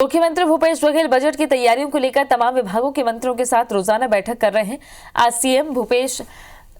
मुख्यमंत्री भूपेश बघेल बजट की तैयारियों को लेकर तमाम विभागों के मंत्रियों के साथ रोजाना बैठक कर रहे हैं। आज सीएम भूपेश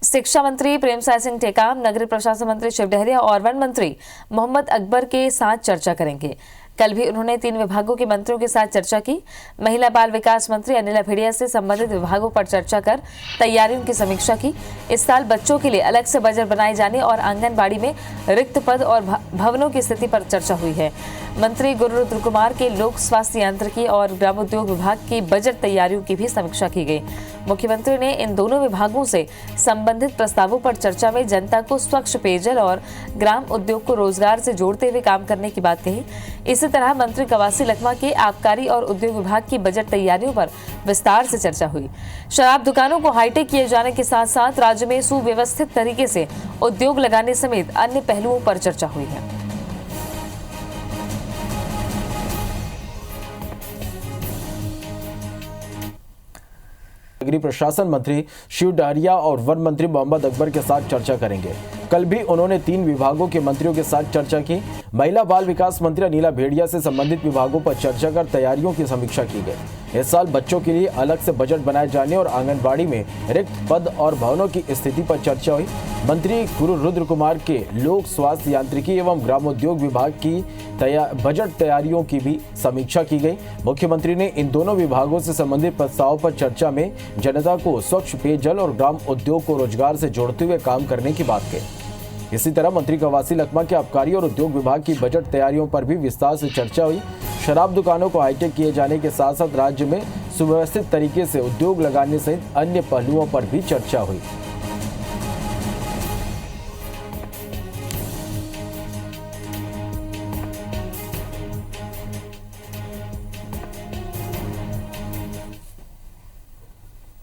शिक्षा मंत्री प्रेमसाय सिंह टेकाम, नगरीय प्रशासन मंत्री शिव डहरिया और वन मंत्री मोहम्मद अकबर के साथ चर्चा करेंगे। कल भी उन्होंने 3 विभागों के मंत्रियों के साथ चर्चा की। महिला बाल विकास मंत्री अनिला भेड़िया से संबंधित विभागों पर चर्चा कर तैयारियों की समीक्षा की। इस साल बच्चों के लिए अलग से बजट बनाए जाने और आंगनबाड़ी में रिक्त पद और भवनों की स्थिति पर चर्चा हुई है। मंत्री गुरु रुद्र कुमार के लोक स्वास्थ्य यांत्रिकी और ग्रामोद्योग विभाग की बजट तैयारियों की भी समीक्षा की गई। मुख्यमंत्री ने इन दोनों विभागों से संबंधित प्रस्तावों पर चर्चा में जनता को स्वच्छ पेयजल और ग्राम उद्योग को रोजगार से जोड़ते हुए काम करने की बात कही। इसी तरह मंत्री कवासी लखमा के आबकारी और उद्योग विभाग की बजट तैयारियों पर विस्तार से चर्चा हुई। शराब दुकानों को हाईटेक किए जाने के साथ साथ राज्य में सुव्यवस्थित तरीके से उद्योग लगाने समेत अन्य पहलुओं पर चर्चा हुई है। नगरीय प्रशासन मंत्री शिव डहरिया और वन मंत्री मोहम्मद अकबर के साथ चर्चा करेंगे। कल भी उन्होंने 3 विभागों के मंत्रियों के साथ चर्चा की। महिला बाल विकास मंत्री अनिला भेड़िया से संबंधित विभागों पर चर्चा कर तैयारियों की समीक्षा की गई। इस साल बच्चों के लिए अलग से बजट बनाए जाने और आंगनबाड़ी में रिक्त पद और भवनों की स्थिति पर चर्चा हुई। मंत्री गुरु रुद्र कुमार के लोक स्वास्थ्य यांत्रिकी एवं ग्रामोद्योग विभाग की बजट तैयारियों की भी समीक्षा की गई। मुख्यमंत्री ने इन दोनों विभागों से संबंधित प्रस्तावों पर चर्चा में जनता को स्वच्छ पेयजल और ग्राम उद्योग को रोजगार से जोड़ते हुए काम करने की बात कही। इसी तरह मंत्री कवासी लखमा के आबकारी और उद्योग विभाग की बजट तैयारियों पर भी विस्तार से चर्चा हुई। शराब दुकानों को हाईटेक किए जाने के साथ साथ राज्य में सुव्यवस्थित तरीके से उद्योग लगाने सहित अन्य पहलुओं पर भी चर्चा हुई।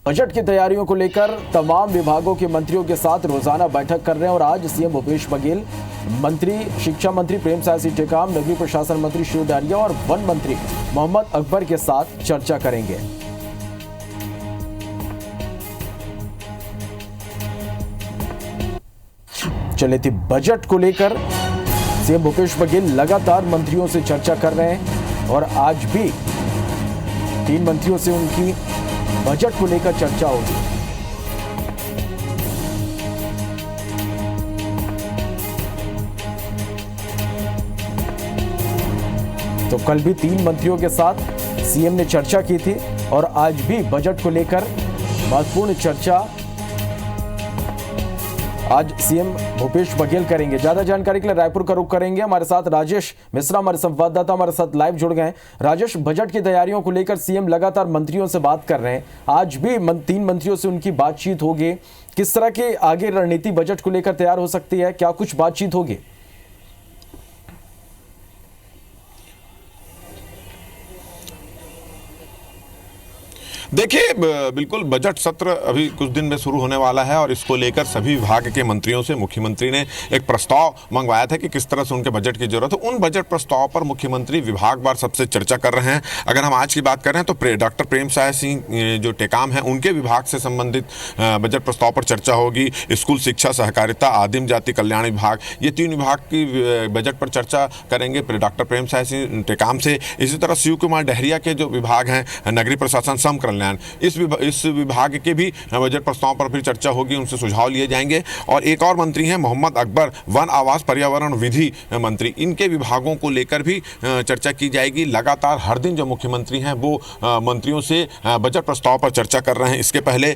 बजट की तैयारियों को लेकर तमाम विभागों के मंत्रियों के साथ रोजाना बैठक कर रहे हैं और आज सीएम भूपेश बघेल, मंत्री शिक्षा मंत्री प्रेमसाय सिंह टेकाम, नगरीय प्रशासन मंत्री शिव डहरिया और वन मंत्री मोहम्मद अकबर के साथ चर्चा करेंगे। चले थी बजट को लेकर सीएम भूपेश बघेल लगातार मंत्रियों से चर्चा कर रहे हैं और आज भी 3 मंत्रियों से उनकी बजट को लेकर चर्चा होगी। तो कल भी 3 मंत्रियों के साथ सीएम ने चर्चा की थी और आज भी बजट को लेकर महत्वपूर्ण चर्चा आज सीएम भूपेश बघेल करेंगे। ज्यादा जानकारी के लिए रायपुर का रुख करेंगे। हमारे साथ राजेश मिश्रा, हमारे संवाददाता हमारे साथ लाइव जुड़ गए हैं। राजेश, बजट की तैयारियों को लेकर सीएम लगातार मंत्रियों से बात कर रहे हैं। आज भी 3 मंत्रियों से उनकी बातचीत होगी। किस तरह की आगे रणनीति बजट को लेकर तैयार हो सकती है? क्या कुछ बातचीत होगी? देखिए, बिल्कुल बजट सत्र अभी कुछ दिन में शुरू होने वाला है और इसको लेकर सभी विभाग के मंत्रियों से मुख्यमंत्री ने एक प्रस्ताव मंगवाया था कि किस तरह से उनके बजट की जरूरत है। उन बजट प्रस्ताव पर मुख्यमंत्री विभागवार सबसे चर्चा कर रहे हैं। अगर हम आज की बात करें तो डॉक्टर प्रेमसाय सिंह जो टेकाम है उनके विभाग से संबंधित बजट प्रस्ताव पर चर्चा होगी। स्कूल शिक्षा, सहकारिता, आदिम जाति कल्याण विभाग, ये 3 विभाग की बजट पर चर्चा करेंगे डॉक्टर प्रेमसाय सिंह टेकाम से। इसी तरह शिव कुमार डहरिया के जो विभाग हैं, नगरीय प्रशासन, श्रम कल्याण, इस विभाग के भी बजट प्रस्ताव पर फिर चर्चा होगी, उनसे सुझाव लिए जाएंगे। और एक और मंत्री हैं मोहम्मद अकबर, वन, आवास, पर्यावरण, विधि मंत्री, इनके विभागों को लेकर भी चर्चा की जाएगी। लगातार हर दिन जो मुख्यमंत्री हैं वो मंत्रियों से बजट प्रस्ताव पर चर्चा कर रहे हैं। इसके पहले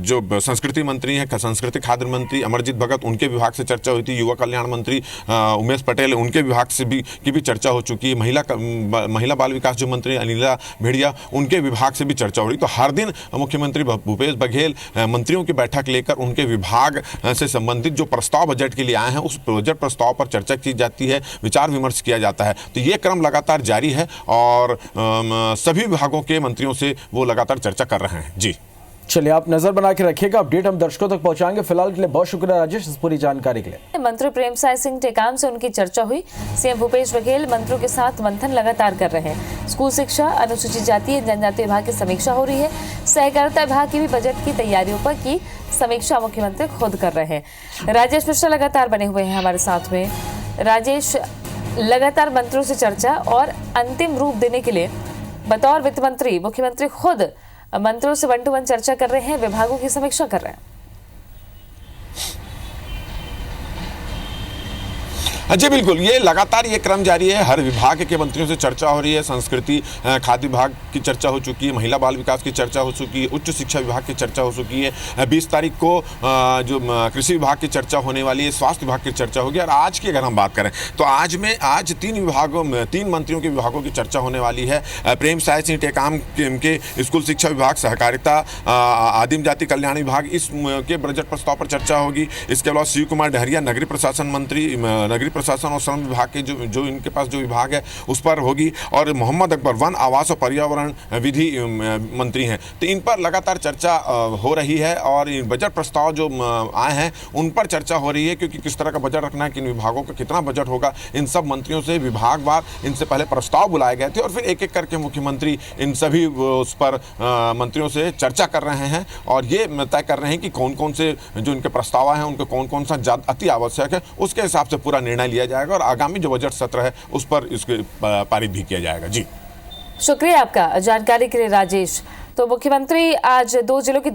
जो संस्कृति मंत्री हैं, संस्कृति खाद्य मंत्री अमरजीत भगत, उनके विभाग से चर्चा हुई थी। युवा कल्याण मंत्री उमेश पटेल, उनके विभाग से भी चर्चा हो चुकी है। महिला बाल विकास जो मंत्री अनिला भेड़िया, उनके विभाग से भी चर्चा हो रही। तो हर दिन मुख्यमंत्री भूपेश बघेल मंत्रियों की बैठक लेकर उनके विभाग से संबंधित जो प्रस्ताव बजट के लिए आए हैं उस बजट प्रस्ताव पर चर्चा की जाती है, विचार विमर्श किया जाता है। तो ये क्रम लगातार जारी है और सभी विभागों के मंत्रियों से वो लगातार चर्चा कर रहे हैं। जी चलिए, आप नजर बना के रखिएगा, अपडेट हम दर्शकों तक पहुंचाएंगे। फिलहाल के लिए बहुत शुक्रिया राजेश इस पूरी जानकारी के लिए। मंत्री प्रेमसाय सिंह टेकाम से उनकी चर्चा हुई। सीएम भूपेश बघेल मंत्रियों के साथ मंथन लगातार कर रहे हैं। स्कूल शिक्षा, अनुसूचित जाति जनजाति विभाग की समीक्षा हो रही है। सहकारिता विभाग की भी बजट की तैयारियों पर की समीक्षा मुख्यमंत्री खुद कर रहे हैं। राजेश मिश्रा लगातार बने हुए हैं हमारे साथ में। राजेश, लगातार मंत्रियों से चर्चा और अंतिम रूप देने के लिए बतौर वित्त मंत्री मुख्यमंत्री खुद मंत्रियों से 1 to 1 चर्चा कर रहे हैं, विभागों की समीक्षा कर रहे हैं। जी बिल्कुल, ये लगातार ये क्रम जारी है। हर विभाग के मंत्रियों से चर्चा हो रही है। संस्कृति खाद्य विभाग की चर्चा हो चुकी है, महिला बाल विकास की चर्चा हो चुकी है, उच्च शिक्षा विभाग की चर्चा हो चुकी है। 20 तारीख को जो कृषि विभाग की चर्चा होने वाली है, स्वास्थ्य विभाग की चर्चा होगी। और आज की अगर हम बात करें तो आज 3 मंत्रियों के विभागों की चर्चा होने वाली है। प्रेम साय सिंह टेकाम के स्कूल शिक्षा विभाग, सहकारिता, आदिम जाति कल्याण विभाग, इस के बजट प्रस्ताव पर चर्चा होगी। इसके अलावा शिव कुमार डहरिया नगरीय प्रशासन मंत्री, नगरीय प्रशासन और श्रम विभाग के जो इनके पास जो विभाग है उस पर होगी। और मोहम्मद अकबर वन आवास और पर्यावरण विधि मंत्री हैं, तो इन पर लगातार चर्चा हो रही है। और बजट प्रस्ताव जो आए हैं उन पर चर्चा हो रही है, क्योंकि किस तरह का बजट रखना है, किन विभागों का कितना बजट होगा, इन सब मंत्रियों से विभागवार इनसे पहले प्रस्ताव बुलाए गए थे और फिर एक एक करके मुख्यमंत्री इन सभी उस पर मंत्रियों से चर्चा कर रहे हैं और ये तय कर रहे हैं कि कौन कौन से जो इनके प्रस्ताव हैं उनको कौन कौन सा अति आवश्यक है, उसके हिसाब से पूरा निर्णय लिया जाएगा और आगामी जो बजट सत्र है उस पर इसके पारित भी किया जाएगा। जी शुक्रिया आपका जानकारी के लिए राजेश। तो मुख्यमंत्री आज 2 जिलों की